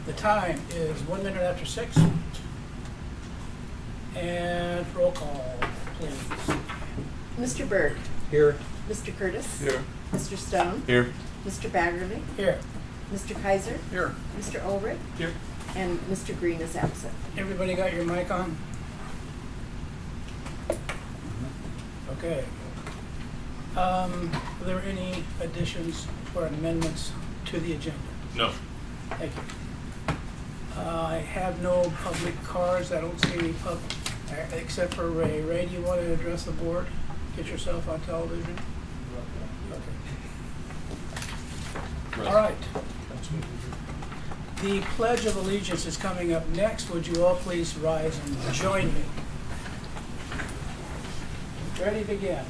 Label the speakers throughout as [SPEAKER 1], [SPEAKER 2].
[SPEAKER 1] The time is 1 minute after 6. And roll call, please.
[SPEAKER 2] Mr. Berg.
[SPEAKER 3] Here.
[SPEAKER 2] Mr. Curtis.
[SPEAKER 4] Here.
[SPEAKER 2] Mr. Stone.
[SPEAKER 3] Here.
[SPEAKER 2] Mr. Baggerly.
[SPEAKER 1] Here.
[SPEAKER 2] Mr. Kaiser.
[SPEAKER 3] Here.
[SPEAKER 2] Mr. Ulrich.
[SPEAKER 3] Here.
[SPEAKER 2] And Mr. Green is absent.
[SPEAKER 1] Everybody got your mic on? Okay. Are there any additions or amendments to the agenda?
[SPEAKER 4] No.
[SPEAKER 1] Thank you. I have no public cards. I don't see any except for Ray. Ray, do you want to address the board? Get yourself on television? Okay. All right. The Pledge of Allegiance is coming up next. Would you all please rise and join me? Ready, begin.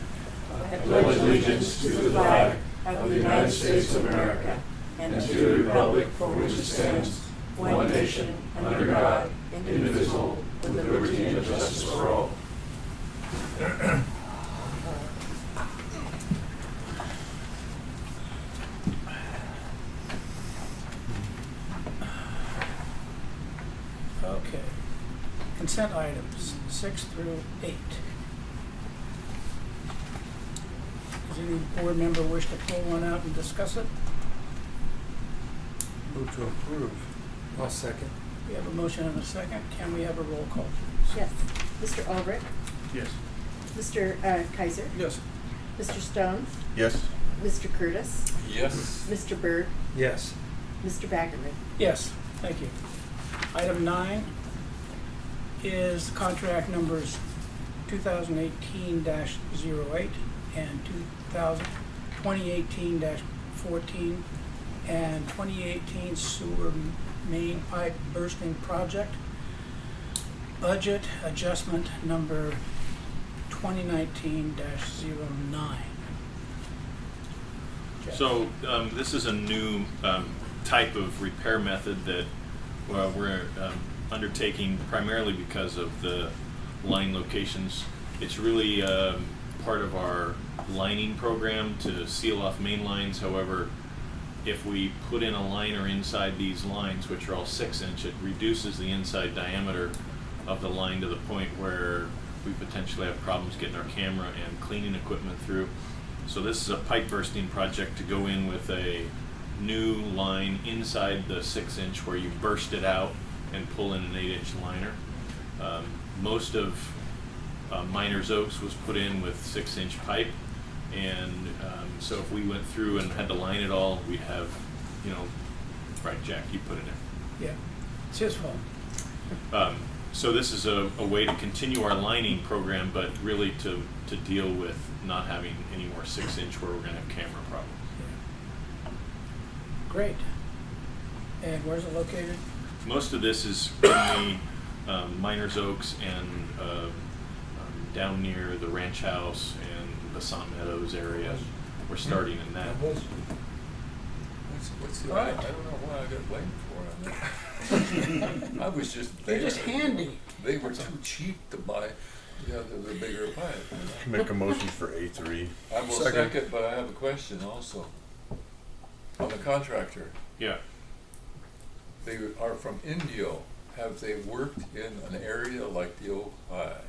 [SPEAKER 2] I
[SPEAKER 5] pledge allegiance to the flag of the United States of America and to the republic for which it stands, one nation, under God, indivisible, with liberty and justice for all.
[SPEAKER 1] Okay. Consent items 6 through 8. Does any board member wish to pull one out and discuss it?
[SPEAKER 3] Move to approve. I'll second.
[SPEAKER 1] We have a motion and a second. Can we have a roll call, please?
[SPEAKER 2] Yes. Mr. Ulrich.
[SPEAKER 3] Yes.
[SPEAKER 2] Mr. Kaiser.
[SPEAKER 3] Yes.
[SPEAKER 2] Mr. Stone.
[SPEAKER 3] Yes.
[SPEAKER 2] Mr. Curtis.
[SPEAKER 4] Yes.
[SPEAKER 2] Mr. Berg.
[SPEAKER 3] Yes.
[SPEAKER 2] Mr. Baggerly.
[SPEAKER 1] Yes, thank you. Item 9 is contract numbers 2018-08 and 2018-14 and 2018 sewer main pipe bursting project. Budget adjustment number 2019-09. Jeff.
[SPEAKER 4] So this is a new type of repair method that we're undertaking primarily because of the line locations. It's really part of our lining program to seal off main lines. However, if we put in a liner inside these lines, which are all 6-inch, it reduces the inside diameter of the line to the point where we potentially have problems getting our camera and cleaning equipment through. So this is a pipe bursting project to go in with a new line inside the 6-inch where you burst it out and pull in an 8-inch liner. Most of Miners Oaks was put in with 6-inch pipe, and so if we went through and had to line it all, we'd have, right, Jack, you put it in.
[SPEAKER 1] Yeah, it's his fault.
[SPEAKER 4] So this is a way to continue our lining program, but really to deal with not having any more 6-inch where we're going to have camera problems.
[SPEAKER 1] Yeah. Great. And where's it located?
[SPEAKER 4] Most of this is in the Miners Oaks and down near the ranch house and the Sun Meadows area. We're starting in that.
[SPEAKER 5] What's the
[SPEAKER 1] Right.
[SPEAKER 5] I don't know why I got blamed for it. I was just
[SPEAKER 1] You're
[SPEAKER 5] there.
[SPEAKER 1] just handy.
[SPEAKER 5] They were too cheap to buy the bigger pipe.
[SPEAKER 3] Make a motion for A3.
[SPEAKER 5] I will second, but I have a question also. On the contractor,
[SPEAKER 4] Yeah.
[SPEAKER 5] they are from Indio. Have they worked in an area like the Ojai?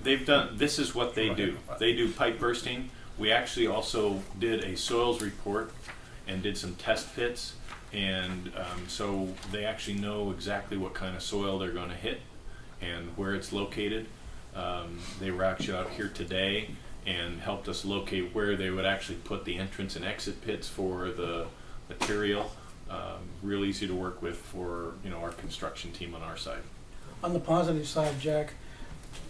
[SPEAKER 4] They've done, this is what they do. They do pipe bursting. We actually also did a soils report and did some test pits. And so they actually know exactly what kind of soil they're going to hit and where it's located. They were actually out here today and helped us locate where they would actually put the entrance and exit pits for the material. Real easy to work with for our construction team on our side.
[SPEAKER 1] On the positive side, Jack,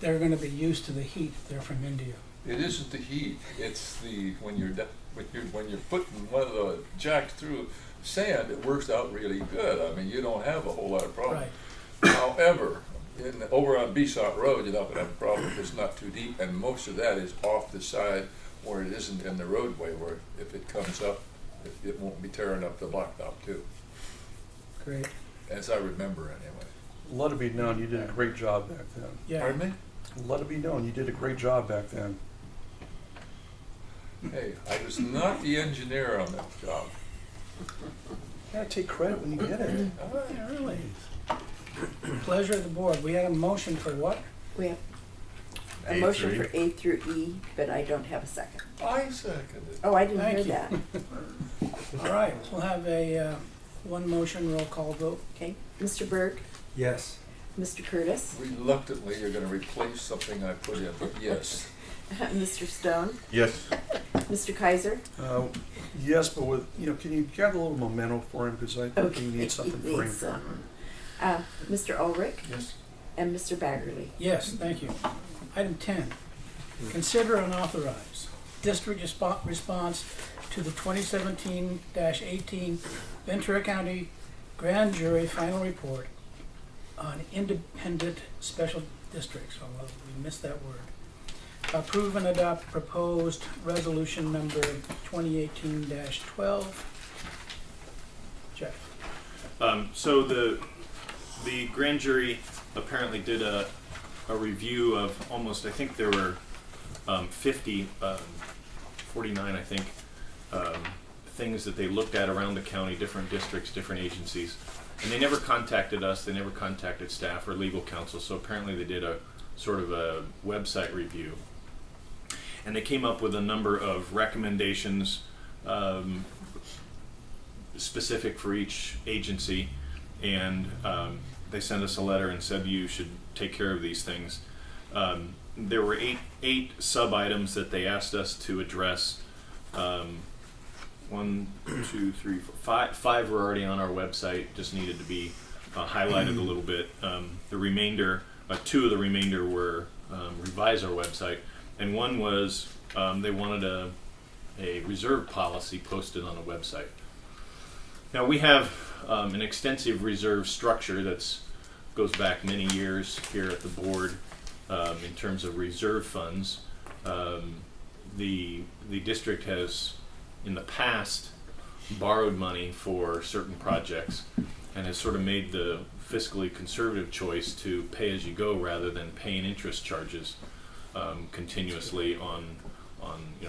[SPEAKER 1] they're going to be used to the heat. They're from India.
[SPEAKER 5] It isn't the heat. It's the when you're putting one of the jacks through sand, it works out really good. I mean, you don't have a whole lot of problem.
[SPEAKER 1] Right.
[SPEAKER 5] However, over on Besot Road, you're not going to have a problem if it's not too deep, and most of that is off the side where it isn't in the roadway, where if it comes up, it won't be tearing up the blacktop too,
[SPEAKER 1] Great.
[SPEAKER 5] as I remember anyway.
[SPEAKER 6] Let it be known, you did a great job back then.
[SPEAKER 1] Yeah.
[SPEAKER 5] Pardon me?
[SPEAKER 6] Let it be known, you did a great job back then.
[SPEAKER 5] Hey, I was not the engineer on that job.
[SPEAKER 6] gotta take credit when you get it.
[SPEAKER 1] Yeah, really. Pleasure of the board. We had a motion for what?
[SPEAKER 2] We have a
[SPEAKER 3] A
[SPEAKER 2] motion
[SPEAKER 3] through
[SPEAKER 2] for A through E, but I don't have a second.
[SPEAKER 5] I seconded.
[SPEAKER 2] Oh, I didn't
[SPEAKER 1] Thank
[SPEAKER 2] hear
[SPEAKER 1] you.
[SPEAKER 2] that.
[SPEAKER 1] All right, we'll have a one motion roll call vote.
[SPEAKER 2] Okay, Mr. Berg,
[SPEAKER 3] Yes.
[SPEAKER 2] Mr. Curtis,
[SPEAKER 5] Reluctantly, you're gonna replace something I put in, but yes.
[SPEAKER 2] Mr. Stone,
[SPEAKER 3] Yes.
[SPEAKER 2] Mr. Kaiser.
[SPEAKER 6] Yes, but with, can you gather a little memento for him, because I think
[SPEAKER 2] Okay,
[SPEAKER 6] he needs something
[SPEAKER 2] he
[SPEAKER 6] framed
[SPEAKER 2] needs
[SPEAKER 6] for him.
[SPEAKER 2] some. Mr. Ulrich
[SPEAKER 5] Yes.
[SPEAKER 2] and Mr. Baggerly.
[SPEAKER 1] Yes, thank you. Item 10, consider and authorize district response to the 2017-18 Ventura County Grand Jury Final Report on Independent Special Districts. Oh, well, we missed that word. Approve and adopt proposed resolution number 2018-12. Jeff.
[SPEAKER 4] So the grand jury apparently did a review of almost, I think there were 49, I think, things that they looked at around the county, different districts, different agencies. And they never contacted us, they never contacted staff or legal counsel, so apparently they did a sort of a website review. And they came up with a number of recommendations specific for each agency, and they sent us a letter and said you should take care of these things. There were eight sub-items that they asked us to address. 1, 2, 3, 4, 5. 5 were already on our website, just needed to be highlighted a little bit. The remainder, 2 of the remainder were revise our website, and one was they wanted a reserve policy posted on a website. Now we have an extensive reserve structure that goes back many years here at the board in terms of reserve funds. The district has in the past borrowed money for certain projects and has sort of made the fiscally conservative choice to pay as you go rather than paying interest charges continuously on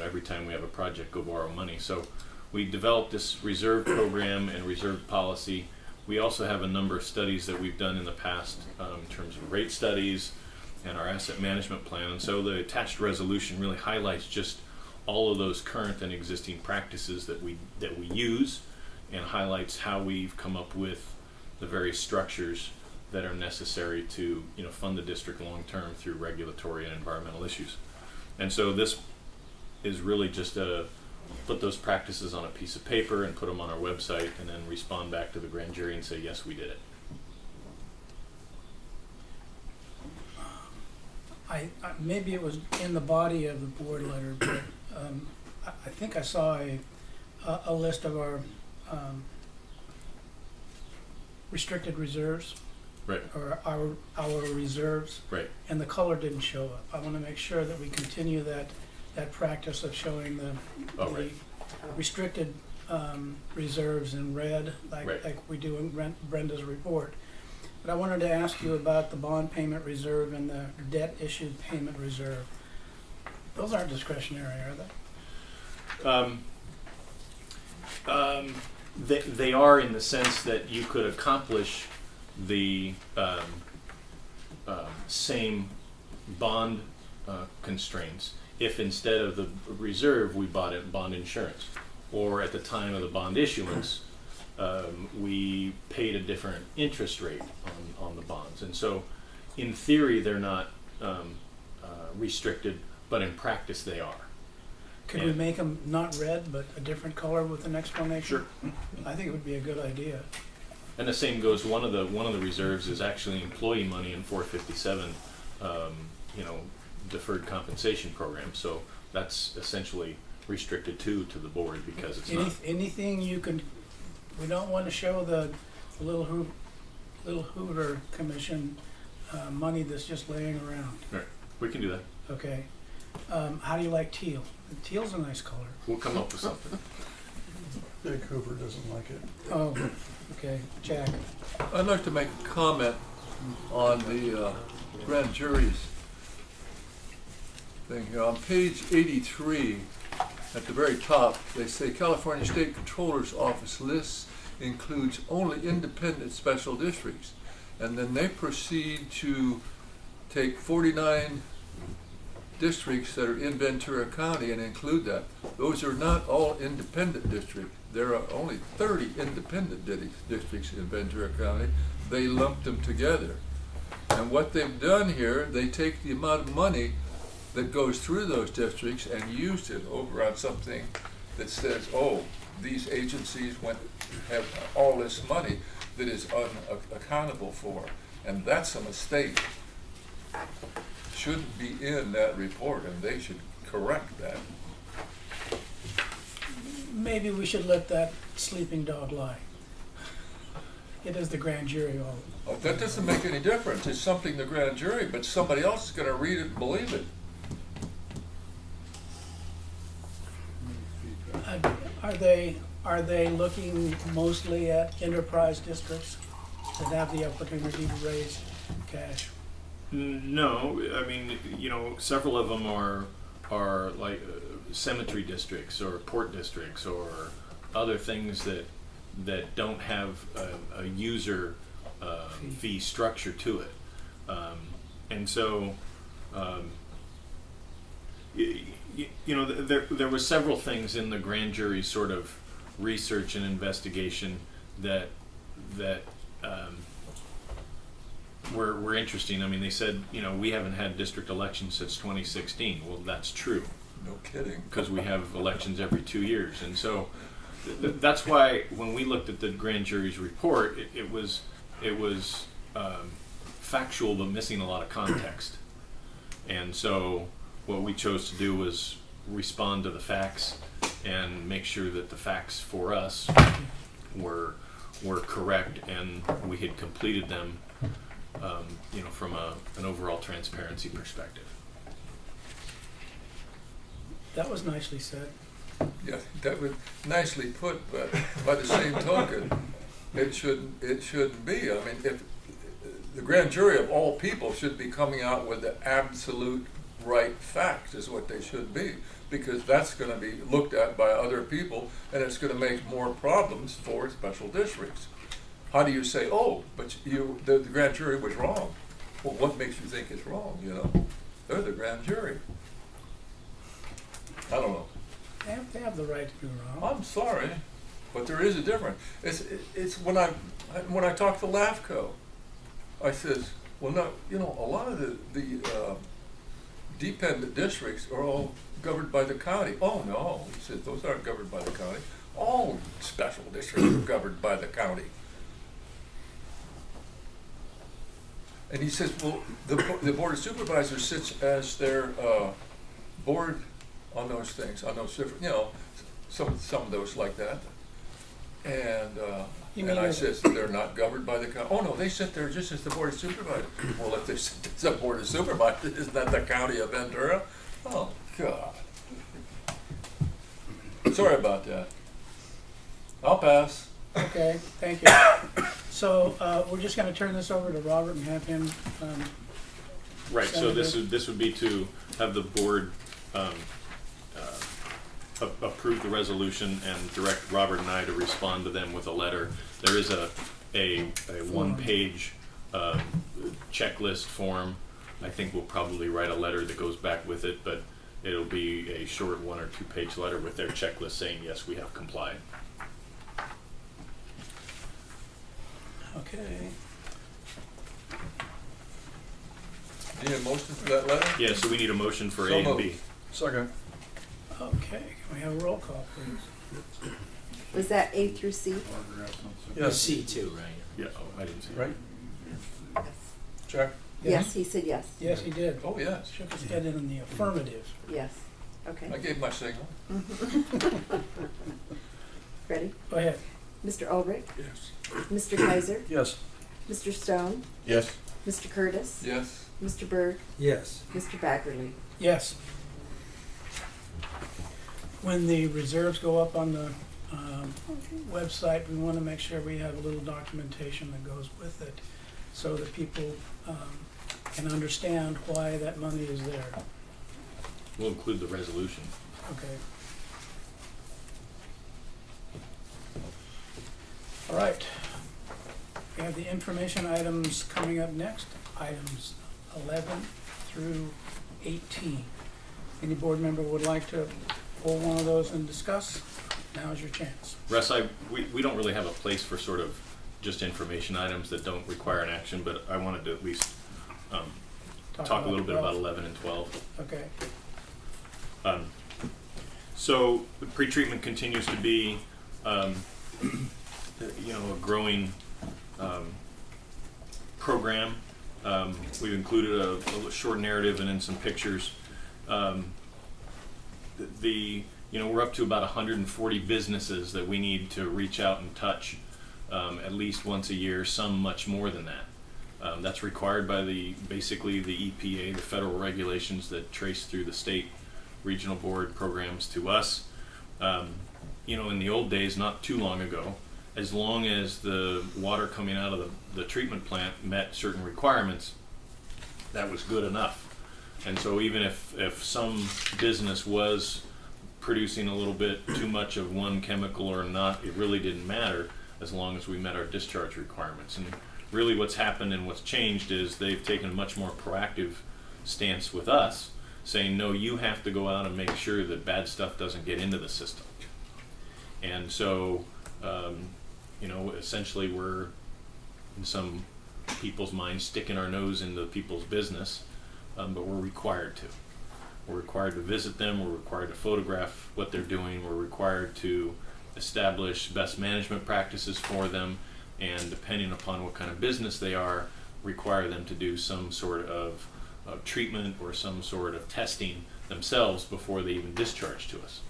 [SPEAKER 4] every time we have a project go borrow money. So we developed this reserve program and reserve policy. We also have a number of studies that we've done in the past in terms of rate studies and our asset management plan. And so the attached resolution really highlights just all of those current and existing practices that we use, and highlights how we've come up with the various structures that are necessary to fund the district long term through regulatory and environmental issues. And so this is really just put those practices on a piece of paper and put them on our website, and then respond back to the grand jury and say yes, we did it.
[SPEAKER 1] Maybe it was in the body of the board letter, but I think I saw a list of our restricted reserves.
[SPEAKER 4] Right.
[SPEAKER 1] Or our reserves.
[SPEAKER 4] Right.
[SPEAKER 1] And the color didn't show up. I want to make sure that we continue that practice of showing the
[SPEAKER 4] Right.
[SPEAKER 1] restricted reserves in red, like we do in Brenda's report. But I wanted to ask you about the bond payment reserve and the debt issued payment reserve. Those aren't discretionary, are they?
[SPEAKER 4] They are, in the sense that you could accomplish the same bond constraints if instead of the reserve we bought it bond insurance, or at the time of the bond issuance we paid a different interest rate on the bonds. And so in theory they're not restricted, but in practice they are.
[SPEAKER 1] Could we make them not red, but a different color with an explanation?
[SPEAKER 4] Sure.
[SPEAKER 1] I think it would be a good idea.
[SPEAKER 4] And the same goes, one of the reserves is actually employee money in 457, deferred compensation program. So that's essentially restricted to the board because it's not.
[SPEAKER 1] Anything you can, we don't want to show the little Hoover Commission money that's just laying around.
[SPEAKER 4] Right. We can do that.
[SPEAKER 1] Okay. How do you like teal? Teal's a nice color.
[SPEAKER 4] We'll come up with something.
[SPEAKER 6] Big Hoover doesn't like it.
[SPEAKER 1] Oh, okay. Jack.
[SPEAKER 5] I'd like to make a comment on the grand jury's thing here. On page 83, at the very top, they say California State Controller's Office lists includes only independent special districts. And then they proceed to take 49 districts that are in Ventura County and include that. Those are not all independent districts. There are only 30 independent districts in Ventura County. They lumped them together. And what they've done here, they take the amount of money that goes through those districts and used it over on something that says, oh, these agencies have all this money that is unaccountable for. And that's a mistake. Shouldn't be in that report, and they should correct that.
[SPEAKER 1] Maybe we should let that sleeping dog lie. It is the grand jury all.
[SPEAKER 5] Oh, that doesn't make any difference. It's something the grand jury, but somebody else is going to read it and believe it.
[SPEAKER 1] Are they looking mostly at enterprise districts that have the opportunity to raise cash?
[SPEAKER 4] No, I mean, several of them are like cemetery districts or port districts or other things that don't have a user fee structure to it, and so there were several things in the grand jury sort of research and investigation that were interesting. I mean, they said, we haven't had district elections since 2016. Well, that's true.
[SPEAKER 5] No kidding.
[SPEAKER 4] Because we have elections every 2 years. And so that's why when we looked at the grand jury's report, it was factual but missing a lot of context. And so what we chose to do was respond to the facts and make sure that the facts for us were correct and we had completed them from an overall transparency perspective.
[SPEAKER 1] That was nicely said.
[SPEAKER 5] Yeah, that was nicely put, but by the same token, it shouldn't be. I mean, if the grand jury of all people should be coming out with the absolute right facts is what they should be, because that's going to be looked at by other people, and it's going to make more problems for special districts. How do you say, oh, but the grand jury was wrong? Well, what makes you think it's wrong? They're the grand jury. I don't know.
[SPEAKER 1] They have the right to do wrong.
[SPEAKER 5] I'm sorry, but there is a difference. It's when I talk to LAFCO, I says, well, no, a lot of the dependent districts are all governed by the county. Oh no, he said, those aren't governed by the county. All special districts are governed by the county. And he says, well, the Board of Supervisors sits as their board on those things, on those different, some of those like that. And I says, they're not governed by the county. Oh no, they sit there just as the Board of Supervisors. Well, if they sit as the Board of Supervisors, isn't that the county of Ventura? Oh, God. Sorry about that. I'll pass.
[SPEAKER 1] Okay, thank you. So we're just going to turn this over to Robert and have him.
[SPEAKER 4] Right. So
[SPEAKER 1] Senator.
[SPEAKER 4] this would be to have the board approve the resolution and direct Robert and I to respond to them with a letter. There is a one-page checklist form. I think we'll probably write a letter that goes back with it, but it'll be a short 1 or 2 page letter with their checklist saying, yes, we have complied.
[SPEAKER 1] Okay.
[SPEAKER 5] Need a motion for that letter?
[SPEAKER 4] Yeah, so we need a motion for
[SPEAKER 5] So
[SPEAKER 4] A and
[SPEAKER 5] moved.
[SPEAKER 4] B.
[SPEAKER 6] Second.
[SPEAKER 1] Okay. Can we have a roll call, please?
[SPEAKER 2] Was that A through C?
[SPEAKER 6] Yes.
[SPEAKER 7] C2, right?
[SPEAKER 4] Yeah, oh, I didn't see
[SPEAKER 6] Right? Check.
[SPEAKER 2] Yes, he said yes.
[SPEAKER 1] Yes, he did.
[SPEAKER 5] Oh, yes.
[SPEAKER 1] Shook his head in the affirmative.
[SPEAKER 2] Yes. Okay.
[SPEAKER 5] I gave my signal.
[SPEAKER 2] Ready?
[SPEAKER 1] Go ahead.
[SPEAKER 2] Mr. Ulrich,
[SPEAKER 5] Yes.
[SPEAKER 2] Mr. Kaiser,
[SPEAKER 6] Yes.
[SPEAKER 2] Mr. Stone,
[SPEAKER 3] Yes.
[SPEAKER 2] Mr. Curtis,
[SPEAKER 5] Yes.
[SPEAKER 2] Mr. Berg,
[SPEAKER 7] Yes.
[SPEAKER 2] Mr. Baggerly.
[SPEAKER 1] Yes. When the reserves go up on the website, we want to make sure we have a little documentation that goes with it so that people can understand why that money is there.
[SPEAKER 4] We'll include the resolution.
[SPEAKER 1] Okay. All right. We have the information items coming up next, items 11 through 18. Any board member would like to pull one of those and discuss? Now's your chance.
[SPEAKER 4] Russ, we don't really have a place for sort of just information items that don't require an action, but I wanted to at least talk a little bit about 11 and 12.
[SPEAKER 1] Okay.
[SPEAKER 4] So the pretreatment continues to be, a growing program. We've included a short narrative and then some pictures. We're up to about 140 businesses that we need to reach out and touch at least once a year, some much more than that. That's required by basically the EPA, the federal regulations that trace through the state regional board programs to us. In the old days, not too long ago, as long as the water coming out of the treatment plant met certain requirements, that was good enough. And so even if some business was producing a little bit too much of one chemical or not, it really didn't matter as long as we met our discharge requirements. And really what's happened and what's changed is they've taken a much more proactive stance with us, saying, no, you have to go out and make sure that bad stuff doesn't get into the system. And so, essentially we're, in some people's minds, sticking our nose into people's business, but we're required to. We're required to visit them, we're required to photograph what they're doing, we're required to establish best management practices for them, and depending upon what kind of business they are, require them to do some sort of treatment or some sort of testing themselves before they even discharge to us.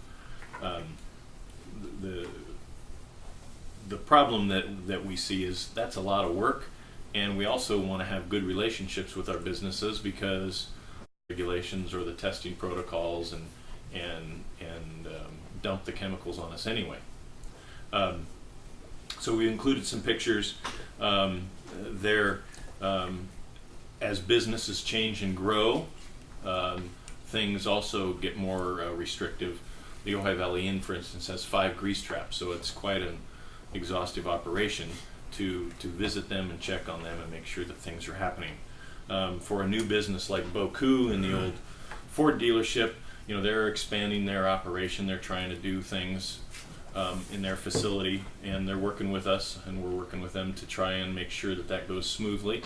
[SPEAKER 4] The problem that we see is that's a lot of work, and we also want to have good relationships with our businesses because regulations or the testing protocols and dump the chemicals on us anyway. So we included some pictures there. As businesses change and grow, things also get more restrictive. The Ojai Valley Inn, for instance, has 5 grease traps, so it's quite an exhaustive operation to visit them and check on them and make sure that things are happening. For a new business like Boku in the old Ford dealership, they're expanding their operation. They're trying to do things in their facility, and they're working with us, and we're working with them to try and make sure that goes smoothly.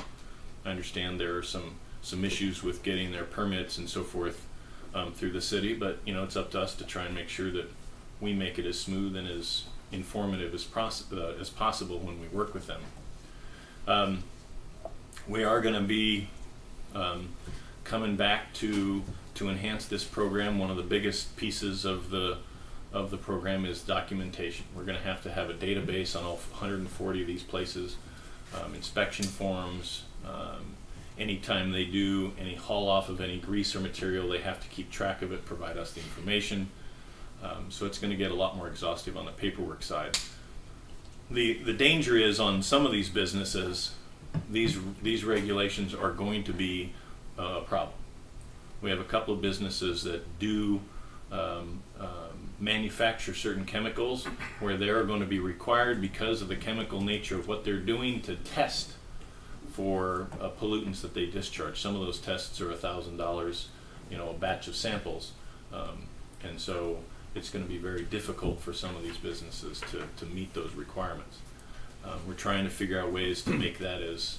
[SPEAKER 4] I understand there are some issues with getting their permits and so forth through the city, but it's up to us to try and make sure that we make it as smooth and as informative as possible when we work with them. We are going to be coming back to enhance this program. One of the biggest pieces of the program is documentation. We're going to have a database on all 140 of these places, inspection forms. Anytime they do any haul off of any grease or material, they have to keep track of it, provide us the information. So it's going to get a lot more exhaustive on the paperwork side. The danger is on some of these businesses, these regulations are going to be a problem. We have a couple of businesses that do manufacture certain chemicals where they are going to be required, because of the chemical nature of what they're doing, to test for pollutants that they discharge. Some of those tests are $1,000, a batch of samples, and so it's going to be very difficult for some of these businesses to meet those requirements. We're trying to figure out ways to make that as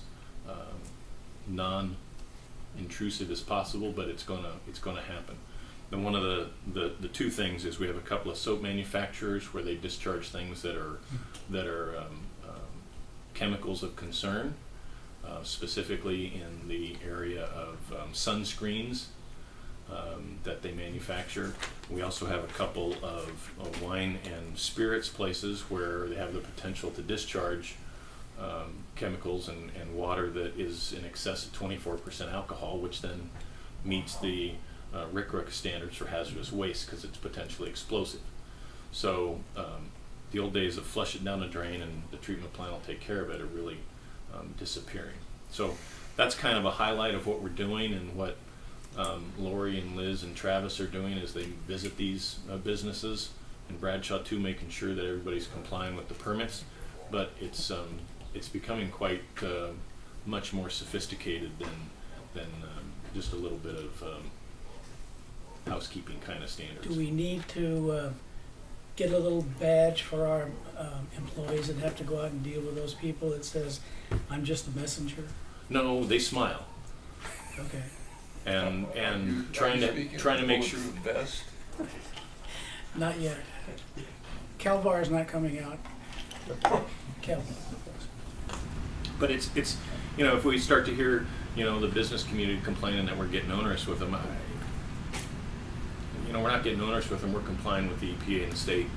[SPEAKER 4] non-intrusive as possible, but it's going to happen. And one of the two things is we have a couple of soap manufacturers where they discharge things that are chemicals of concern, specifically in the area of sunscreens that they manufacture. We also have a couple of wine and spirits places where they have the potential to discharge chemicals and water that is in excess of 24% alcohol, which then meets the RCRA standards for hazardous waste because it's potentially explosive. So the old days of flush it down the drain and the treatment plant will take care of it are really disappearing. So that's kind of a highlight of what we're doing, and what Lori and Liz and Travis are doing as they visit these businesses, and Bradshaw too, making sure that everybody's complying with the permits. but it's becoming quite much more sophisticated than just a little bit of housekeeping kind of standards.
[SPEAKER 1] Do we need to get a little badge for our employees that have to go out and deal with those people that says, "I'm just the messenger"?
[SPEAKER 4] No, they smile,
[SPEAKER 1] Okay.
[SPEAKER 4] and
[SPEAKER 5] Are you
[SPEAKER 4] trying
[SPEAKER 5] speaking
[SPEAKER 4] to make sure.
[SPEAKER 5] bulletproof vest?
[SPEAKER 1] Not yet. Kelvar is not coming out. Kelvar.
[SPEAKER 4] But it's if we start to hear the business community complaining that we're getting onerous with them, we're not getting onerous with them. We're complying with the EPA and the state.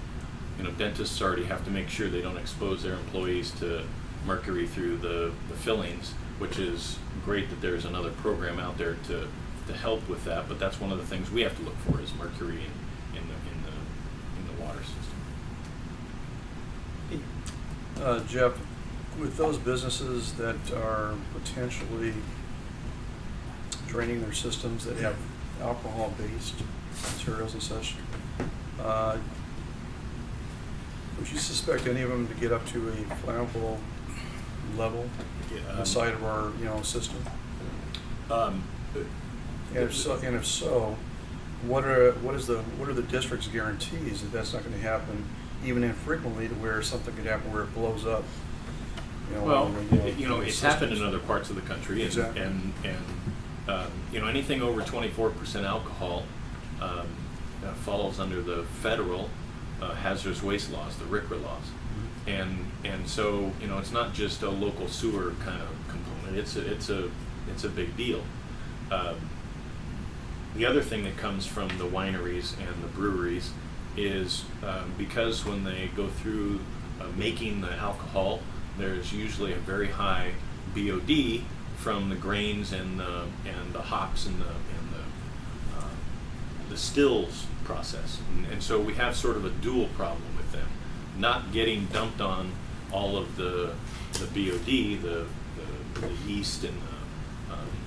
[SPEAKER 4] Dentists already have to make sure they don't expose their employees to mercury through the fillings, which is great that there's another program out there to help with that. But that's one of the things we have to look for is mercury in the water system.
[SPEAKER 6] Jeff, with those businesses that are potentially draining their systems that have alcohol-based materials and such, would you suspect any of them to get up to a flammable level inside of our system? And if so, what are the district's guarantees that that's not going to happen, even infrequently, to where something could happen where it blows up?
[SPEAKER 4] It's happened in other parts of the country,
[SPEAKER 6] Exactly.
[SPEAKER 4] and anything over 24% alcohol falls under the federal hazardous waste laws, the RCRA laws, and so it's not just a local sewer kind of component. It's a big deal. The other thing that comes from the wineries and the breweries is because when they go through making the alcohol, there's usually a very high BOD from the grains and the hops and the stills process, and so we have sort of a dual problem with them, not getting dumped on all of the BOD, the yeast and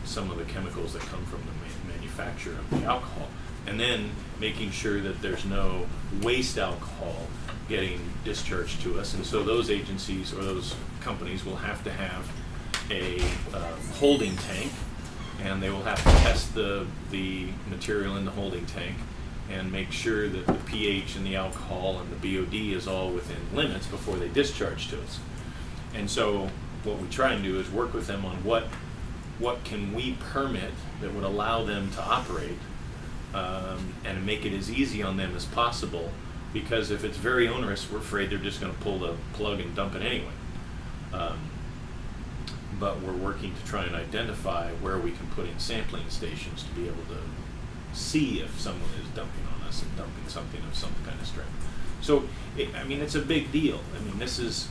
[SPEAKER 4] some of the chemicals that come from the manufacture of the alcohol, and then making sure that there's no waste alcohol getting discharged to us. And so those agencies or those companies will have to have a holding tank, and they will have to test the material in the holding tank and make sure that the pH and the alcohol and the BOD is all within limits before they discharge to us. And so what we try and do is work with them on what can we permit that would allow them to operate, and make it as easy on them as possible, because if it's very onerous, we're afraid they're just going to pull the plug and dump it anyway. But we're working to try and identify where we can put in sampling stations to be able to see if someone is dumping on us and dumping something of some kind of strength. So, it's a big deal. This is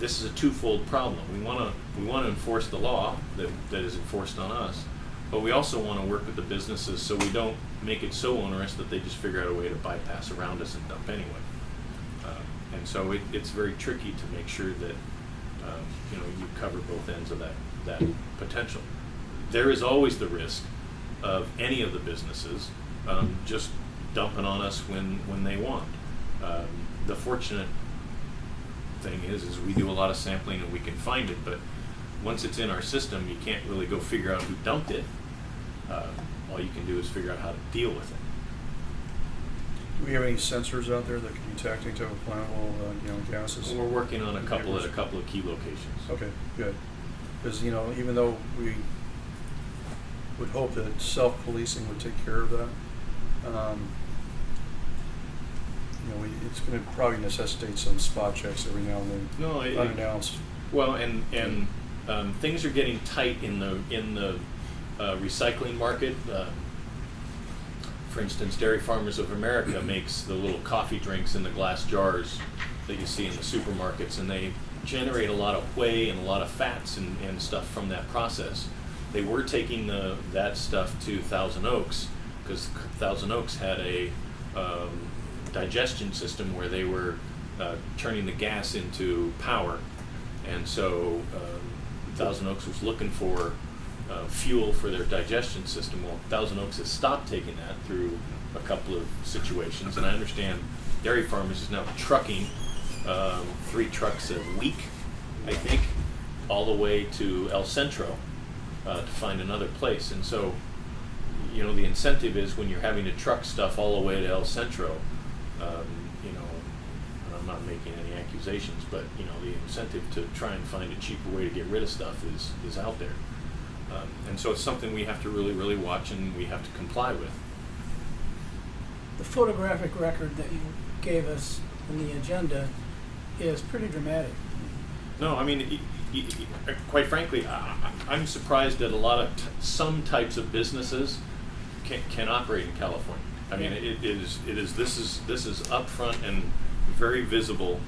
[SPEAKER 4] a twofold problem. We want to enforce the law that is enforced on us, but we also want to work with the businesses so we don't make it so onerous that they just figure out a way to bypass around us and dump anyway. And so it's very tricky to make sure that you cover both ends of that potential. There is always the risk of any of the businesses just dumping on us when they want. The fortunate thing is we do a lot of sampling and we can find it, but once it's in our system, you can't really go figure out who dumped it. All you can do is figure out how to deal with it.
[SPEAKER 6] Do we have any sensors out there that can detect any type of flammable gases?
[SPEAKER 4] We're working on a couple of key locations.
[SPEAKER 6] Okay, good. Because even though we would hope that self-policing would take care of that, it's going to probably necessitate some spot checks every now and then.
[SPEAKER 4] No,
[SPEAKER 6] unannounced.
[SPEAKER 4] Well, and things are getting tight in the recycling market. For instance, Dairy Farmers of America makes the little coffee drinks in the glass jars that you see in the supermarkets, and they generate a lot of whey and a lot of fats and stuff from that process. They were taking that stuff to Thousand Oaks because Thousand Oaks had a digestion system where they were turning the gas into power, and so Thousand Oaks was looking for fuel for their digestion system. Well, Thousand Oaks has stopped taking that through a couple of situations, and I understand Dairy Farmers is now trucking 3 trucks a week, I think, all the way to El Centro to find another place. And so, you know, the incentive is when you're having to truck stuff all the way to El Centro, you know, and I'm not making any accusations, but, you know, the incentive to try and find a cheaper way to get rid of stuff is out there. And so it's something we have to really, really watch and we have to comply with.
[SPEAKER 1] The photographic record that you gave us in the agenda is pretty dramatic.
[SPEAKER 4] No, I mean, quite frankly, I'm surprised that a lot of some types of businesses can operate in California. I mean, this is upfront and very visible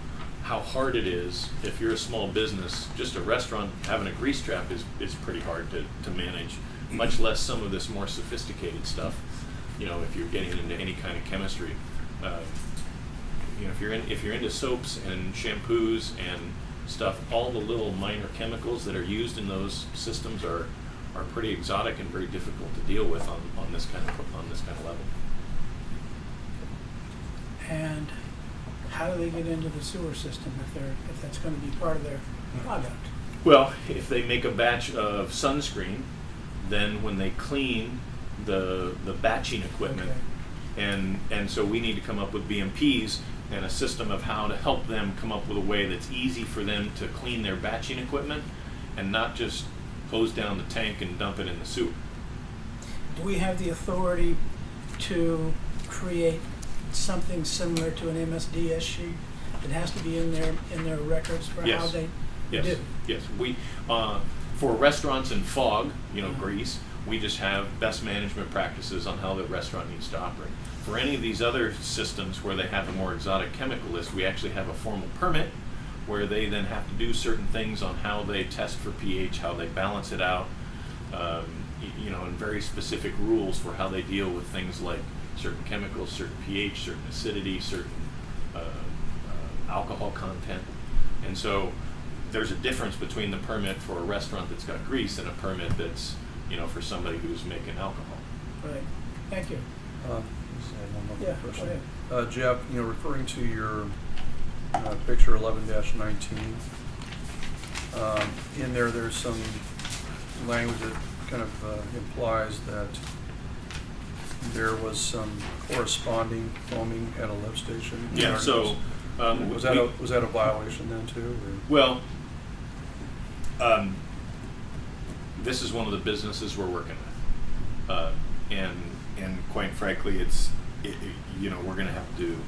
[SPEAKER 4] how hard it is if you're a small business. Just a restaurant having a grease trap is pretty hard to manage, much less some of this more sophisticated stuff. You know, if you're getting into any kind of chemistry, you know, if you're into soaps and shampoos and stuff, all the little minor chemicals that are used in those systems are pretty exotic and very difficult to deal with on this kind of level.
[SPEAKER 1] And how do they get into the sewer system if that's going to be part of their product?
[SPEAKER 4] Well, if they make a batch of sunscreen, then when they clean the batching equipment,
[SPEAKER 1] Okay.
[SPEAKER 4] and so we need to come up with BMPs and a system of how to help them come up with a way that's easy for them to clean their batching equipment and not just hose down the tank and dump it in the sewer.
[SPEAKER 1] Do we have the authority to create something similar to an MSDS sheet that has to be in their records for
[SPEAKER 4] Yes.
[SPEAKER 1] how they
[SPEAKER 4] Yes,
[SPEAKER 1] do?
[SPEAKER 4] yes. We for restaurants and fog, you know, grease, we just have best management practices on how the restaurant needs to operate. For any of these other systems where they have a more exotic chemical list, we actually have a formal permit where they then have to do certain things on how they test for pH, how they balance it out, you know, and very specific rules for how they deal with things like certain chemicals, certain pH, certain acidity, certain alcohol content. And so there's a difference between the permit for a restaurant that's got grease and a permit that's, you know, for somebody who's making alcohol.
[SPEAKER 1] Right. Thank you.
[SPEAKER 6] Just add one more
[SPEAKER 1] Yeah, go
[SPEAKER 6] question.
[SPEAKER 1] ahead.
[SPEAKER 6] Jeff, you know, referring to your picture 11-19, in there's some language that kind of implies that there was some corresponding foaming at a lift station.
[SPEAKER 4] Yeah, so
[SPEAKER 6] was that a violation then too? Or?
[SPEAKER 4] Well, this is one of the businesses we're working with, and quite frankly, you know, we're going to have to.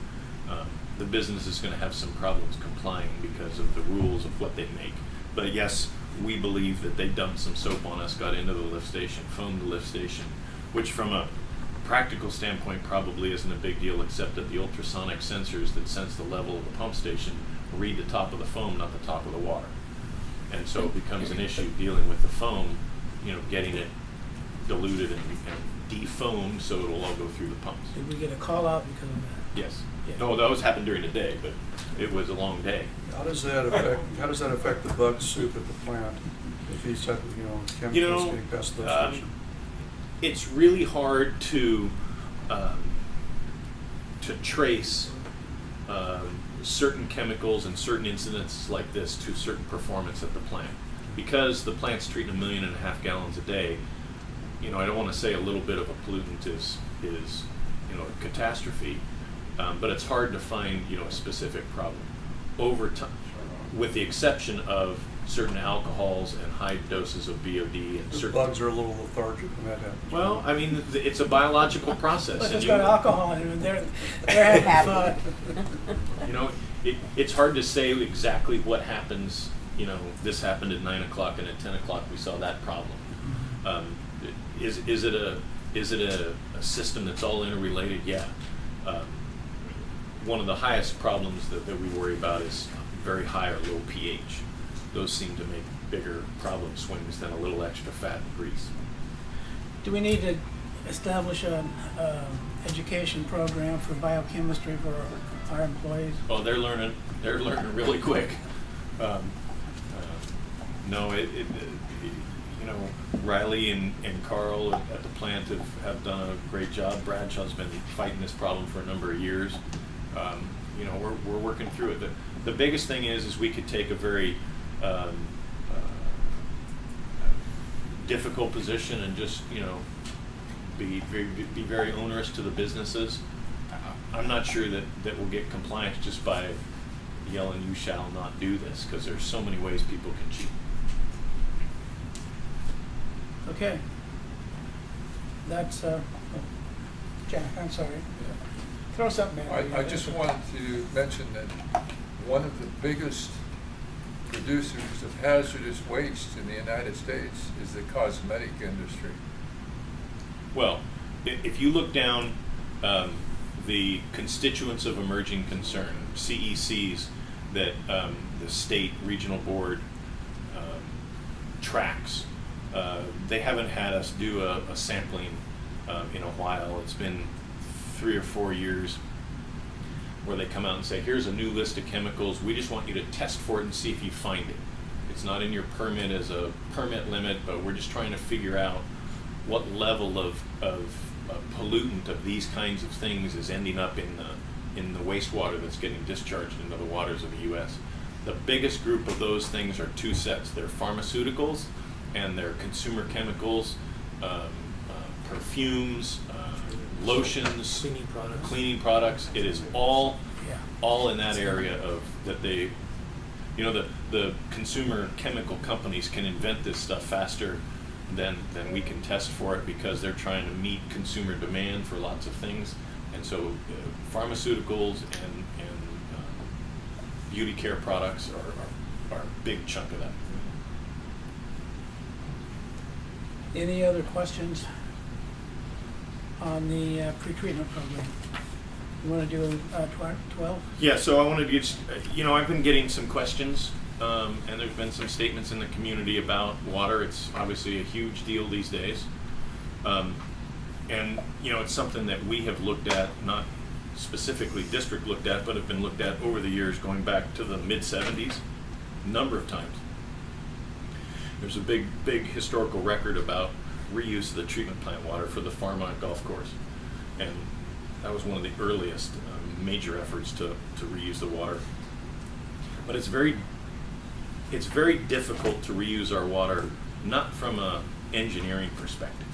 [SPEAKER 4] The business is going to have some problems complying because of the rules of what they make. But yes, we believe that they dumped some soap on us, got into the lift station, foamed the lift station, which from a practical standpoint probably isn't a big deal, except that the ultrasonic sensors that sense the level of the pump station read the top of the foam, not the top of the water. And so it becomes an issue dealing with the foam, you know, getting it diluted and defoamed so it'll all go through the pumps.
[SPEAKER 1] Did we get a call out because of that?
[SPEAKER 4] Yes.
[SPEAKER 1] Yeah.
[SPEAKER 4] No, those happened during the day, but it was a long day.
[SPEAKER 6] How does that affect the bug soup at the plant? If these type of chemicals getting past the lift station?
[SPEAKER 4] It's really hard to trace certain chemicals and certain incidents like this to certain performance at the plant, because the plant's treating 1.5 million gallons a day. You know, I don't want to say a little bit of a pollutant is you know, a catastrophe, but it's hard to find, you know, a specific problem over time, with the exception of certain alcohols and high doses of BOD and
[SPEAKER 6] The
[SPEAKER 4] certain
[SPEAKER 6] bugs are a little lethargic when that happens.
[SPEAKER 4] Well, I mean, it's a biological process.
[SPEAKER 1] But
[SPEAKER 4] and
[SPEAKER 1] it's got alcohol in it, and they're having fun.
[SPEAKER 4] You know, it's hard to say exactly what happens. You know, this happened at 9 o'clock, and at 10 o'clock we saw that problem. Is it a system that's all interrelated? Yeah. One of the highest problems that we worry about is very high or low pH. Those seem to make bigger problem swings than a little extra fat and grease.
[SPEAKER 1] Do we need to establish an education program for biochemistry for our employees?
[SPEAKER 4] Oh, they're learning really quick. No, you know, Riley and Carl at the plant have done a great job. Bradshaw's been fighting this problem for a number of years. You know, we're working through it. The biggest thing is we could take a very difficult position and just, be very onerous to the businesses. I'm not sure that we'll get compliance just by yelling, "You shall not do this," because there's so many ways people can cheat.
[SPEAKER 1] Okay. That's, Jack, I'm sorry. Throw something at me.
[SPEAKER 5] I just wanted to mention that one of the biggest producers of hazardous waste in the United States is the cosmetic industry.
[SPEAKER 4] Well, if you look down the constituents of emerging concern, CECs, that the state regional board tracks, they haven't had us do a sampling in a while. It's been 3 or 4 years where they come out and say, here's a new list of chemicals. We just want you to test for it and see if you find it. It's not in your permit as a permit limit, but we're just trying to figure out what level of pollutant of these kinds of things is ending up in the wastewater that's getting discharged into the waters of the U.S. The biggest group of those things are 2 sets. They're pharmaceuticals and they're consumer chemicals, perfumes, lotions, cleaning products. It is all in that area of that they, the consumer chemical companies can invent this stuff faster than we can test for it because they're trying to meet consumer demand for lots of things. And so pharmaceuticals and beauty care products are a big chunk of that.
[SPEAKER 1] Any other questions on the pretreatment program? You want to do 12?
[SPEAKER 4] Yeah, so I wanted to get, I've been getting some questions, and there's been some statements in the community about water. It's obviously a huge deal these days. And, it's something that we have looked at, not specifically district looked at, but have been looked at over the years, going back to the mid-'70s, a number of times. There's a big historical record about reuse of the treatment plant water for the Farmont Golf Course. And that was one of the earliest major efforts to reuse the water. But it's very difficult to reuse our water, not from a engineering perspective.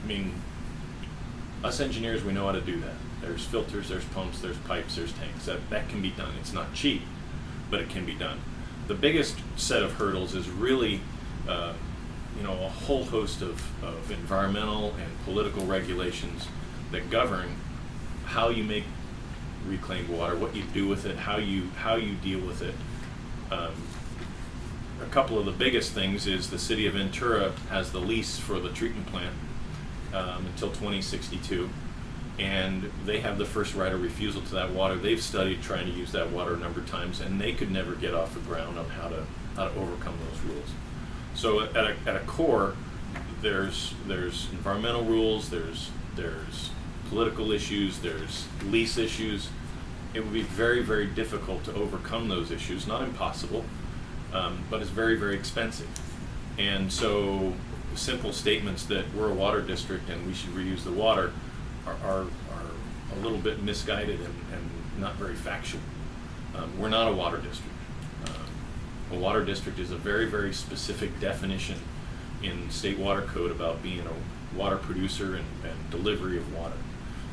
[SPEAKER 4] I mean, us engineers, we know how to do that. There's filters, there's pumps, there's pipes, there's tanks. That can be done. It's not cheap, but it can be done. The biggest set of hurdles is really a whole host of environmental and political regulations that govern how you make reclaimed water, what you do with it, how you deal with it. A couple of the biggest things is the city of Ventura has the lease for the treatment plant until 2062, and they have the first right of refusal to that water. They've studied trying to use that water a number of times, and they could never get off the ground on how to overcome those rules. So at a core, there's environmental rules, there's political issues, there's lease issues. It would be very, very difficult to overcome those issues. Not impossible, but it's very, very expensive. And so simple statements that we're a water district and we should reuse the water are a little bit misguided and not very factual. We're not a water district. A water district is a very, very specific definition in state water code about being a water producer and delivery of water.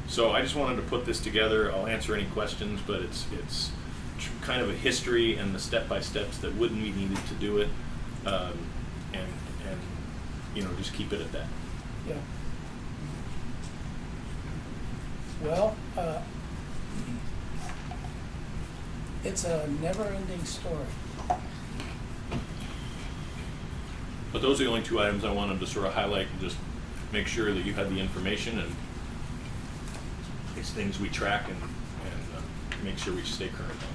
[SPEAKER 4] So I just wanted to put this together. I'll answer any questions, but it's kind of a history and the step-by-steps that wouldn't be needed to do it, and just keep it at that.
[SPEAKER 1] Yeah. Well, it's a never-ending story.
[SPEAKER 4] But those are the only 2 items I wanted to sort of highlight and just make sure that you had the information, and it's things we track and make sure we stay current on.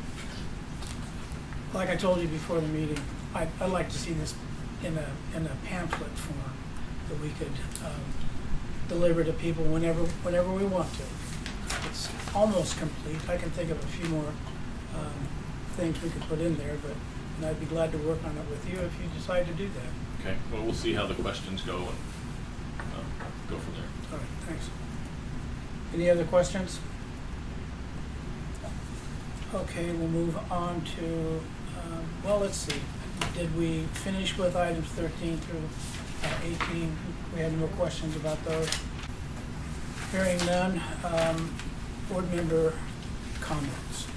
[SPEAKER 1] Like I told you before the meeting, I'd like to see this in a pamphlet form that we could deliver to people whenever we want to. It's almost complete. I can think of a few more things we could put in there, and I'd be glad to work on it with you if you decide to do that.
[SPEAKER 4] Okay, well, we'll see how the questions go and go from there.
[SPEAKER 1] All right, thanks. Any other questions? Okay, we'll move on to, well, let's see. Did we finish with items 13 through 18? We had no questions about those. Hearing none, board member comments.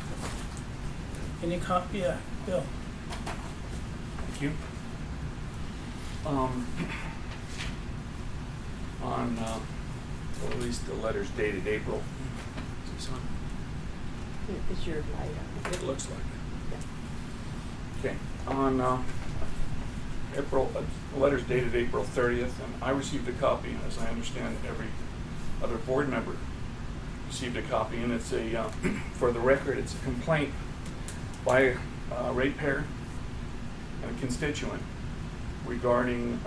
[SPEAKER 1] Any yeah, Bill?
[SPEAKER 7] Thank you. On, well, at least the letter's dated April. Is this on?
[SPEAKER 2] Is your light on?
[SPEAKER 7] It looks like it. Okay. On April, the letter's dated April 30th, and I received a copy, and as I understand, every other board member received a copy, and it's a, for the record, it's a complaint by a ratepayer and a constituent regarding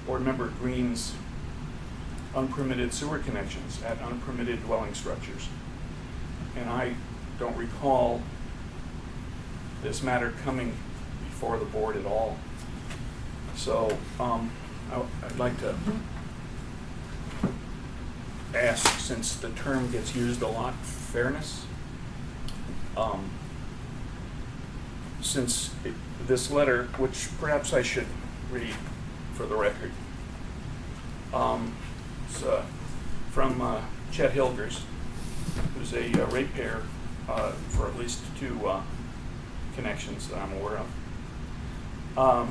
[SPEAKER 7] board member Green's unpermitted sewer connections at unpermitted dwelling structures. And I don't recall this matter coming before the board at all. So I'd like to ask, since the term gets used a lot, fairness. Since this letter, which perhaps I should read for the record, it's from Chet Hilgers, who's a ratepayer for at least 2 connections that I'm aware of.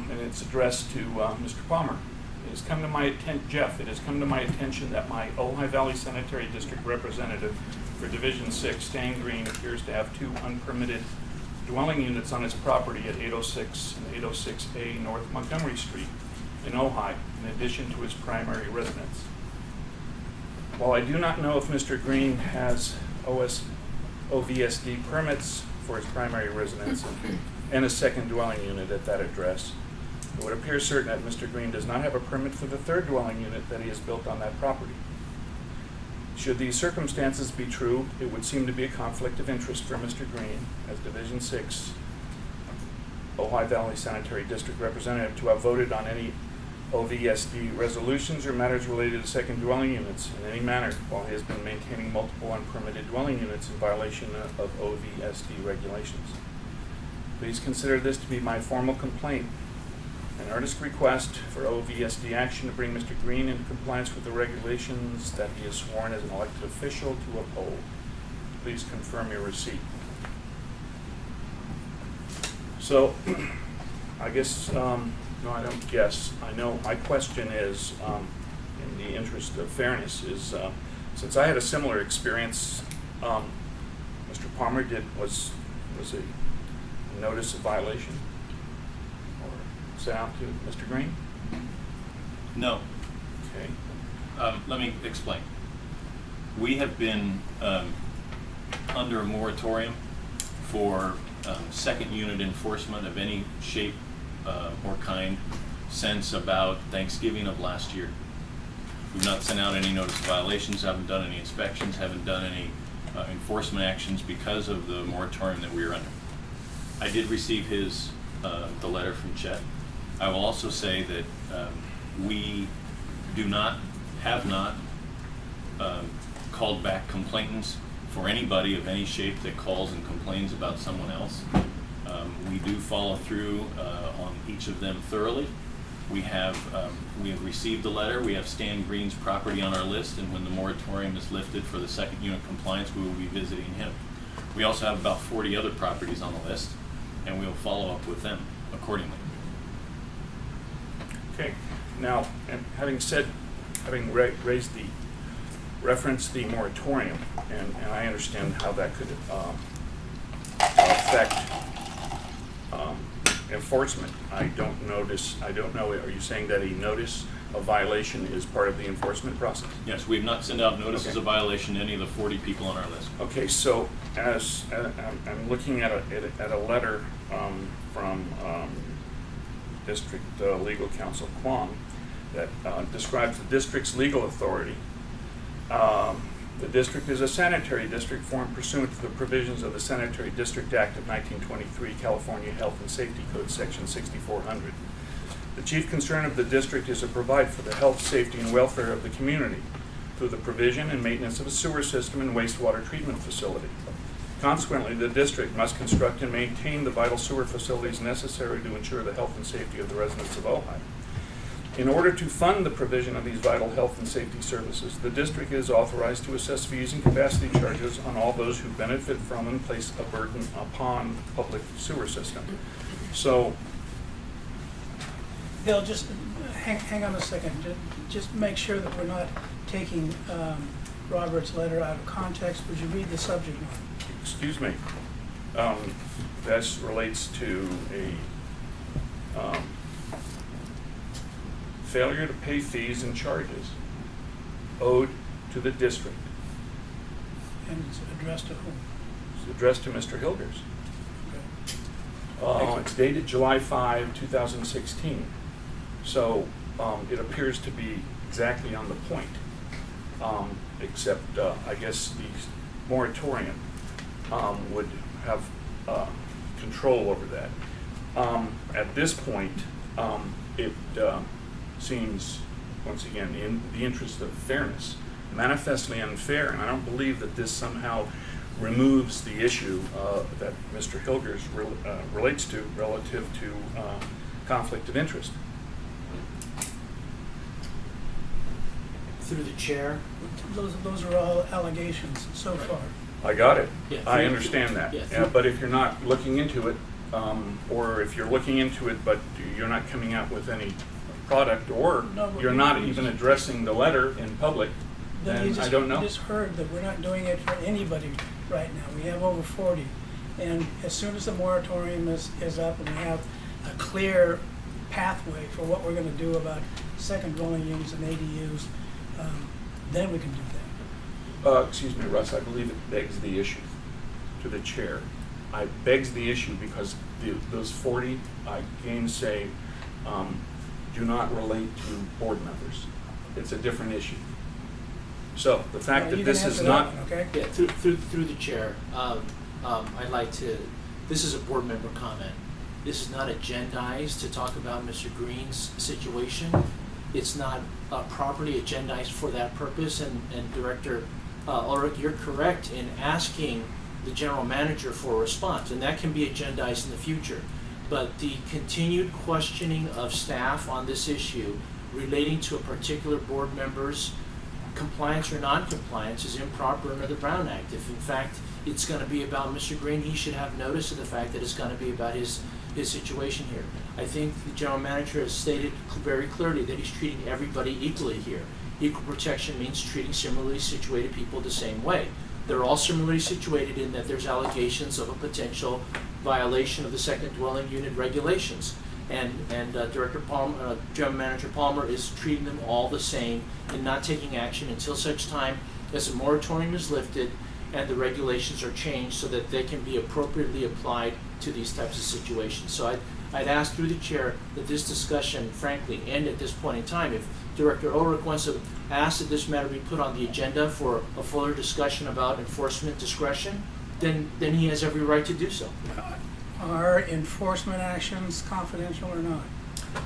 [SPEAKER 7] And it's addressed to Mr. Palmer. It has come to my Jeff, it has come to my attention that my Ojai Valley Sanitary District representative for Division 6, Stan Green, appears to have 2 unpermitted dwelling units on his property at 806 and 806A North Montgomery Street in Ojai, in addition to his primary residence. While I do not know if Mr. Green has OVSD permits for his primary residence and a second dwelling unit at that address, it would appear certain that Mr. Green does not have a permit for the 3rd dwelling unit that he has built on that property. Should these circumstances be true, it would seem to be a conflict of interest for Mr. Green, as Division 6 Ojai Valley Sanitary District representative, to have voted on any OVSD resolutions or matters related to second dwelling units in any manner while he has been maintaining multiple unpermitted dwelling units in violation of OVSD regulations. Please consider this to be my formal complaint, an earnest request for OVSD action to bring Mr. Green into compliance with the regulations that he is sworn as an elected official to uphold. Please confirm your receipt. So, I guess, no, I don't guess. I know my question is, in the interest of fairness, is since I had a similar experience, Mr. Palmer was a notice of violation or sent out to Mr. Green?
[SPEAKER 4] No.
[SPEAKER 7] Okay.
[SPEAKER 4] Let me explain. We have been under a moratorium for second unit enforcement of any shape or kind since about Thanksgiving of last year. We've not sent out any notice of violations, haven't done any inspections, haven't done any enforcement actions because of the moratorium that we are under. I did receive the letter from Chet. I will also say that we have not called back complainants for anybody of any shape that calls and complains about someone else. We do follow through on each of them thoroughly. We have received the letter. We have Stan Green's property on our list, and when the moratorium is lifted for the second unit compliance, we will be visiting him. We also have about 40 other properties on the list, and we will follow up with them accordingly.
[SPEAKER 7] Okay. Now, and having raised the reference the moratorium, and I understand how that could affect enforcement. I don't know, are you saying that a notice of violation is part of the enforcement process?
[SPEAKER 4] Yes, we have not sent out notices
[SPEAKER 7] Okay.
[SPEAKER 4] of violation to any of the 40 people on our list.
[SPEAKER 7] Okay, so as I'm looking at a letter from District Legal Counsel Kwong that describes the district's legal authority. The district is a sanitary district formed pursuant to the provisions of the Sanitary District Act of 1923, California Health and Safety Code, Section 6400. The chief concern of the district is to provide for the health, safety, and welfare of the community through the provision and maintenance of a sewer system and wastewater treatment facility. Consequently, the district must construct and maintain the vital sewer facilities necessary to ensure the health and safety of the residents of Ojai. In order to fund the provision of these vital health and safety services, the district is authorized to assess fees and capacity charges on all those who benefit from and place a burden upon the public sewer system. So,
[SPEAKER 1] Bill, just hang on a second. Just make sure that we're not taking Robert's letter out of context. Would you read the subject line?
[SPEAKER 7] excuse me, this relates to a failure to pay fees and charges owed to the district.
[SPEAKER 1] And it's addressed to whom?
[SPEAKER 7] It's addressed to Mr. Hilders.
[SPEAKER 1] Okay.
[SPEAKER 7] It's dated July 5, 2016. So it appears to be exactly on the point, except I guess the moratorium would have control over that. At this point, it seems, once again, in the interest of fairness, manifestly unfair, and I don't believe that this somehow removes the issue that Mr. Hilders relates to relative to conflict of interest.
[SPEAKER 8] Through the chair.
[SPEAKER 1] Those are all allegations so far.
[SPEAKER 7] I got it.
[SPEAKER 8] Yeah,
[SPEAKER 7] I
[SPEAKER 8] through-
[SPEAKER 7] understand that.
[SPEAKER 8] yeah,
[SPEAKER 7] Yeah, but if you're not looking into it, or if you're looking into it but you're not coming out with any product, or
[SPEAKER 1] No, but
[SPEAKER 7] you're
[SPEAKER 1] we-
[SPEAKER 7] not
[SPEAKER 1] we
[SPEAKER 7] even
[SPEAKER 1] just-
[SPEAKER 7] addressing the letter in public,
[SPEAKER 1] Then you
[SPEAKER 7] then I
[SPEAKER 1] just-
[SPEAKER 7] don't know.
[SPEAKER 1] You just heard that we're not doing it for anybody right now. We have over 40. And as soon as the moratorium is up and we have a clear pathway for what we're going to do about second dwelling units and ADUs, then we can do that.
[SPEAKER 7] Excuse me, Russ, I believe it begs the issue to the chair. I begs the issue because those 40, I again say, do not relate to board members. It's a different issue. So the fact
[SPEAKER 1] Well,
[SPEAKER 7] that
[SPEAKER 1] you can
[SPEAKER 7] this is
[SPEAKER 1] answer that
[SPEAKER 7] not,
[SPEAKER 1] one, okay?
[SPEAKER 8] Yeah, through the chair, I'd like to, this is a board member comment. This is not agendized to talk about Mr. Green's situation. It's not properly agendized for that purpose, and Director Ulrich, you're correct in asking the general manager for a response, and that can be agendized in the future. But the continued questioning of staff on this issue relating to a particular board member's compliance or non-compliance is improper under the Brown Act. If in fact it's going to be about Mr. Green, he should have notice of the fact that it's going to be about his situation here. I think the general manager has stated very clearly that he's treating everybody equally here. Equal protection means treating similarly situated people the same way. They're all similarly situated in that there's allegations of a potential violation of the second dwelling unit regulations. And Director Palmer, General Manager Palmer is treating them all the same and not taking action until such time as the moratorium is lifted and the regulations are changed so that they can be appropriately applied to these types of situations. So I'd ask through the chair that this discussion, frankly, end at this point in time. If Director Ulrich wants to ask that this matter be put on the agenda for a fuller discussion about enforcement discretion, then he has every right to do so.
[SPEAKER 1] Are enforcement actions confidential or not?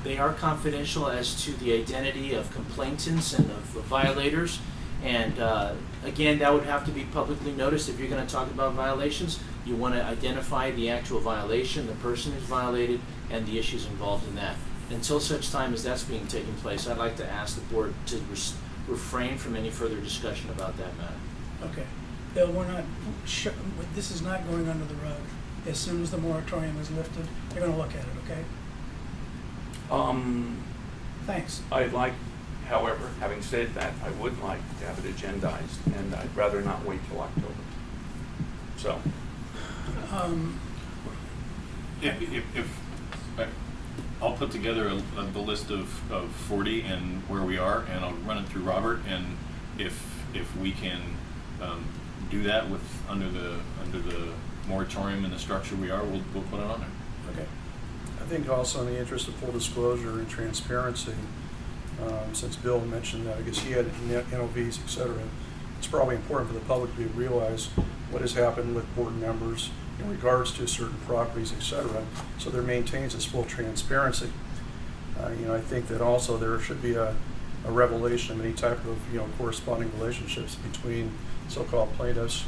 [SPEAKER 8] They are confidential as to the identity of complainants and of violators. And again, that would have to be publicly noticed. If you're going to talk about violations, you want to identify the actual violation, the person who's violated, and the issues involved in that. Until such time as that's being taken place, I'd like to ask the board to refrain from any further discussion about that matter.
[SPEAKER 1] Okay. Bill, we're not, this is not going under the rug. As soon as the moratorium is lifted, they're going to look at it, okay? Thanks.
[SPEAKER 7] I'd like, however, having said that, I would like to have it agendized, and I'd rather not wait till October. So,
[SPEAKER 4] I'll put together the list of 40 and where we are, and I'll run it through Robert, and if we can do that with under the moratorium and the structure we are, we'll put it on there.
[SPEAKER 1] Okay.
[SPEAKER 6] I think also in the interest of full disclosure and transparency, since Bill mentioned that, I guess he had NOVs, et cetera, it's probably important for the public to realize what has happened with board members in regards to certain properties, et cetera, so there maintains this full transparency. I think that also there should be a revelation of any type of corresponding relationships between so-called plaintiffs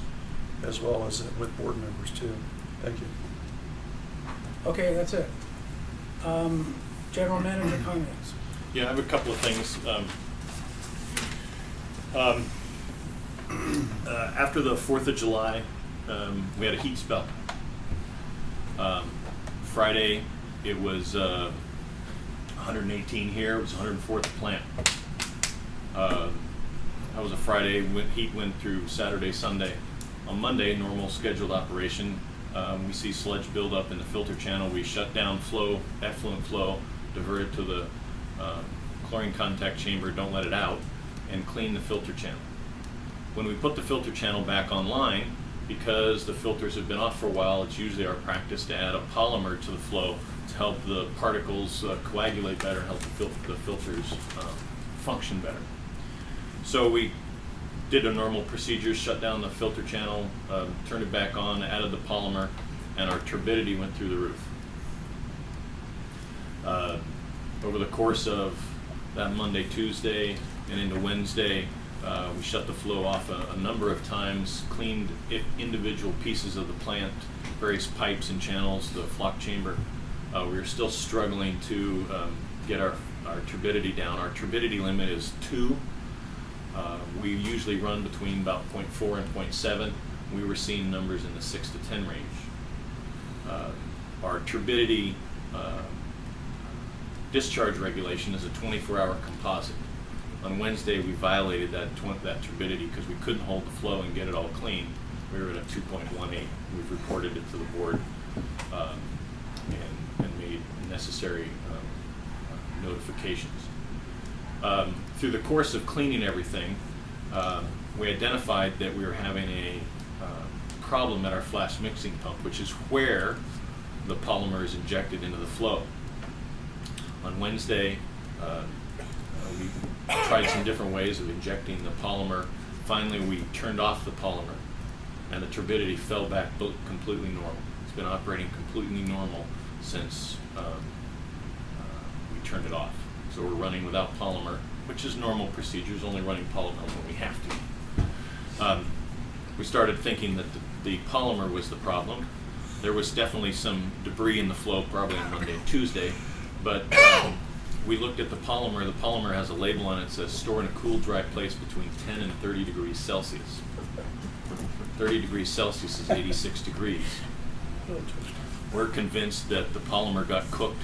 [SPEAKER 6] as well as with board members too. Thank you.
[SPEAKER 1] Okay, that's it. General manager comments.
[SPEAKER 4] Yeah, I have a couple of things. After the 4th of July, we had a heat spell. Friday, it was 118 here. It was 104 at the plant. That was a Friday. Heat went through Saturday, Sunday. On Monday, normal scheduled operation. We see sludge build up in the filter channel. We shut down flow, effluent flow, divert it to the chlorine contact chamber, don't let it out, and clean the filter channel. When we put the filter channel back online, because the filters have been off for a while, it's usually our practice to add a polymer to the flow to help the particles coagulate better, help the filters function better. So we did a normal procedure, shut down the filter channel, turned it back on, added the polymer, and our turbidity went through the roof. Over the course of that Monday, Tuesday, and into Wednesday, we shut the flow off a number of times, cleaned individual pieces of the plant, various pipes and channels, the flock chamber. We were still struggling to get our turbidity down. Our turbidity limit is 2. We usually run between about 0.4 and 0.7. We were seeing numbers in the 6 to 10 range. Our turbidity discharge regulation is a 24-hour composite. On Wednesday, we violated that turbidity because we couldn't hold the flow and get it all clean. We were at a 2.18. We've reported it to the board and made necessary notifications. Through the course of cleaning everything, we identified that we were having a problem at our flash mixing pump, which is where the polymer is injected into the flow. On Wednesday, we tried some different ways of injecting the polymer. Finally, we turned off the polymer, and the turbidity fell back completely normal. It's been operating completely normal since we turned it off. So we're running without polymer, which is normal procedures, only running polymer when we have to. We started thinking that the polymer was the problem. There was definitely some debris in the flow, probably on Monday and Tuesday, but we looked at the polymer. The polymer has a label on it that says store in a cool, dry place between 10 and 30 degrees Celsius. 30 degrees Celsius is 86 degrees. We're convinced that the polymer got cooked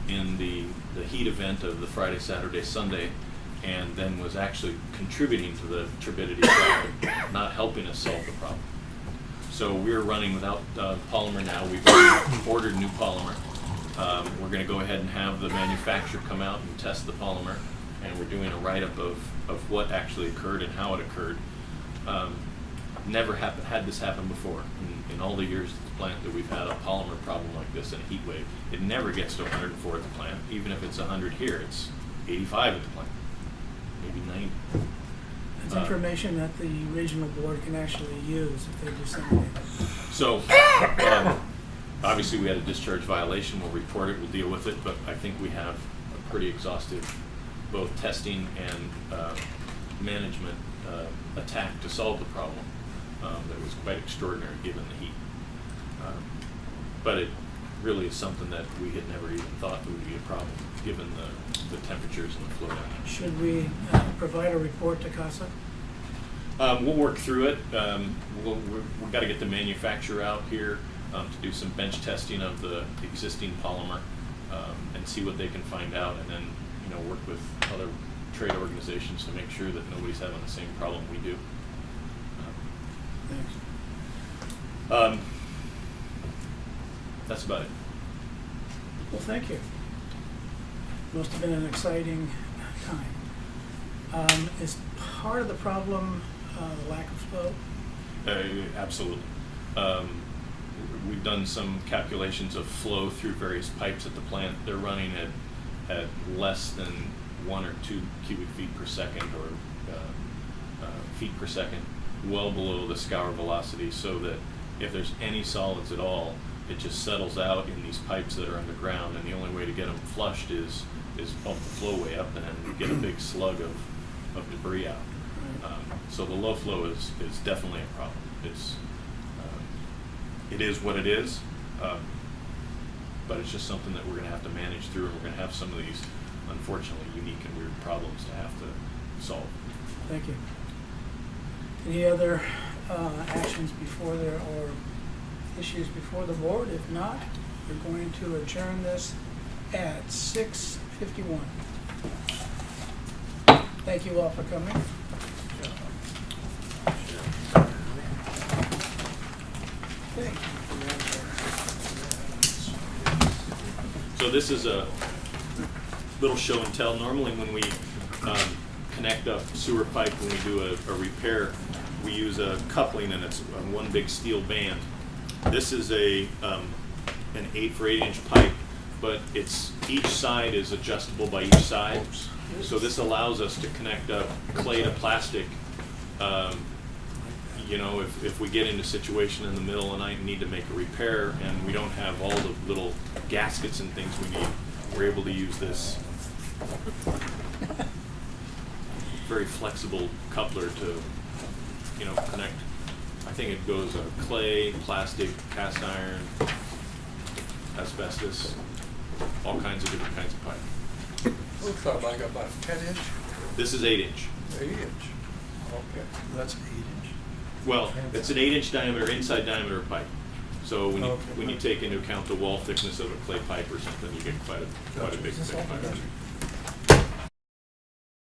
[SPEAKER 4] in the heat event of the Friday, Saturday, Sunday, and then was actually contributing to the turbidity problem, not helping us solve the problem. So we're running without polymer now. We've ordered new polymer. We're going to go ahead and have the manufacturer come out and test the polymer, and we're doing a write-up of what actually occurred and how it occurred. Never had this happen before. In all the years at the plant that we've had a polymer problem like this in a heat wave, it never gets to 104 at the plant. Even if it's 100 here, it's 85 at the plant, maybe 90.
[SPEAKER 1] It's information that the regional board can actually use if they disseminate it.
[SPEAKER 4] So, obviously we had a discharge violation. We'll report it, we'll deal with it, but I think we have a pretty exhaustive both testing and management attack to solve the problem that was quite extraordinary given the heat. But it really is something that we had never even thought would be a problem given the temperatures and the flow down there.
[SPEAKER 1] Should we provide a report to CASA?
[SPEAKER 4] We'll work through it. We've got to get the manufacturer out here to do some bench testing of the existing polymer and see what they can find out, and then work with other trade organizations to make sure that nobody's having the same problem we do.
[SPEAKER 1] Thanks.
[SPEAKER 4] That's about it.
[SPEAKER 1] Well, thank you. Must have been an exciting time. Is part of the problem the lack of flow?
[SPEAKER 4] Absolutely. We've done some calculations of flow through various pipes at the plant. They're running at less than 1 or 2 cubic feet per second or feet per second, well below the scour velocity, so that if there's any solids at all, it just settles out in these pipes that are underground, and the only way to get them flushed is bump the flow way up and then get a big slug of debris out. So the low flow is definitely a problem. It's it is what it is. But it's just something that we're gonna have to manage through, and we're gonna have some of these unfortunately unique and weird problems to have to solve.
[SPEAKER 1] Thank you. Any other actions before there, or issues before the board? If not, we're going to adjourn this at 6:51. Thank you all for coming. Thank you.
[SPEAKER 4] So this is a little show and tell. Normally when we connect up sewer pipe, when we do a repair, we use a coupling, and it's one big steel band. This is an 8-for-8-inch pipe, but each side is adjustable by each side. So this allows us to connect up clay to plastic. You know, if we get into a situation in the middle of the night and need to make a repair and we don't have all the little gaskets and things we need, we're able to use this very flexible coupler to, you know, connect. I think it goes clay, plastic, cast iron, asbestos, all kinds of different kinds of pipe.
[SPEAKER 5] Looks like about 10-inch,
[SPEAKER 4] This is 8-inch.
[SPEAKER 5] 8-inch. Okay.
[SPEAKER 6] That's 8-inch.
[SPEAKER 4] Well, it's an 8-inch diameter, inside diameter pipe. So when you take into account the wall thickness of a clay pipe or something, you get quite a big thick pipe.